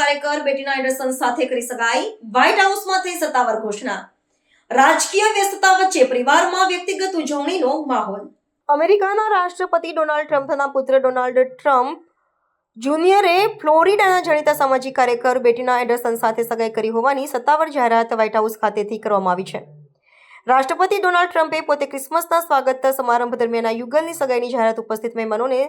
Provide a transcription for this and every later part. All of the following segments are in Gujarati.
કાર્યકર બેટીના એન્ડરસન સાથે કરી સગાઈ, વ્હાઇટ હાઉસમાં થઈ સત્તાવાર ઘોષણા. રાજકીય વ્યસ્તતા વચ્ચે પરિવારમાં વ્યક્તિગત ઉજવણીનો માહોલ. અમેરિકાના રાષ્ટ્રપતિ ડોનાલ્ડ ટ્રમ્પના પુત્ર ડોનાલ્ડ ટ્રમ્પ જુનિયરે ફ્લોરિડાના જાણીતા સામાજિક કાર્યકર બેટીના એન્ડરસન સાથે સગાઈ કરી હોવાની સત્તાવાર જાહેરાત વ્હાઇટ હાઉસ ખાતેથી કરવામાં આવી છે. રાષ્ટ્રપતિ ડોનાલ્ડ ટ્રમ્પે પોતે ક્રિસમસના સ્વાગત સમારંભ દરમિયાન આ યુગલની સગાઈની જાહેરાત ઉપસ્થિત મહેમાનોને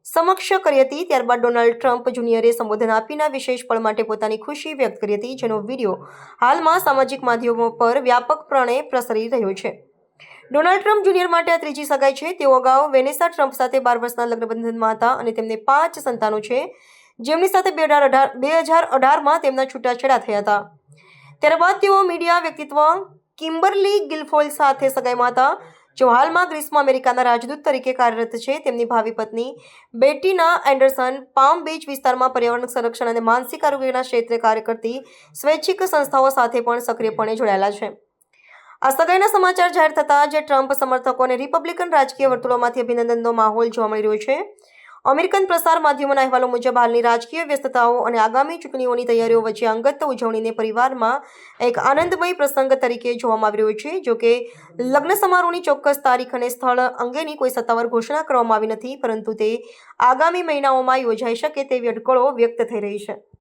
સમક્ષ કરી હતી. ત્યારબાદ ડોનાલ્ડ ટ્રમ્પ જુનિયરે સંબોધન આપીને વિશેષ પળ માટે પોતાની ખુશી વ્યક્ત કરી હતી, જેનો વિડીયો હાલમાં સામાજિક માધ્યમો પર વ્યાપકપણે પ્રસરી રહ્યો છે. ડોનાલ્ડ ટ્રમ્પ જુનિયર માટે આ ત્રીજી સગાઈ છે. તેઓ અગાઉ વેનેસા ટ્રમ્પ સાથે 12 વર્ષના લગ્નબંધનમાં હતા અને તેમને 5 સંતાનો છે, જેમની સાથે 2018માં તેમના છૂટાછેડા થયા હતા. ત્યારબાદ તેઓ મીડિયા વ્યક્તિત્વ કિમ્બરલી ગિલફોર્ડ સાથે સગાઈમાં હતા, જેઓ હાલમાં ગ્રીસમાં અમેરિકાના રાજદૂત તરીકે કાર્યરત છે. તેમની ભાવિ પત્ની બેટીના એન્ડરસન પામ બીચ વિસ્તારમાં પર્યાવરણ સંરક્ષણ અને માનસિક આરોગ્યના ક્ષેત્રે કાર્ય કરતી સ્વૈચ્છિક સંસ્થાઓ સાથે પણ સક્રિયપણે જોડાયેલા છે. આ સગાઈના સમાચાર જાહેર થતાં જ ટ્રમ્પ સમર્થકો અને રિપબ્લિકન રાજકીય વર્તુળોમાંથી અભિનંદનનો માહોલ જોવા મળી રહ્યો છે. અમેરિકન પ્રસાર માધ્યમોના અહેવાલો મુજબ હાલની રાજકીય વ્યસ્તતાઓ અને આગામી ચૂંટણીઓની તૈયારીઓ વચ્ચે અંગત ઉજવણીને પરિવારમાં એક આનંદમય પ્રસંગ તરીકે જોવામાં આવી રહ્યો છે. જો કે લગ્ન સમારોહની ચોક્કસ તારીખ અને સ્થળ અંગેની કોઈ સત્તાવાર ઘોષણા કરવામાં આવી નથી, પરંતુ તે આગામી મહિનાઓમાં યોજાઈ શકે તેવી અટકળો વ્યક્ત થઈ રહી છે.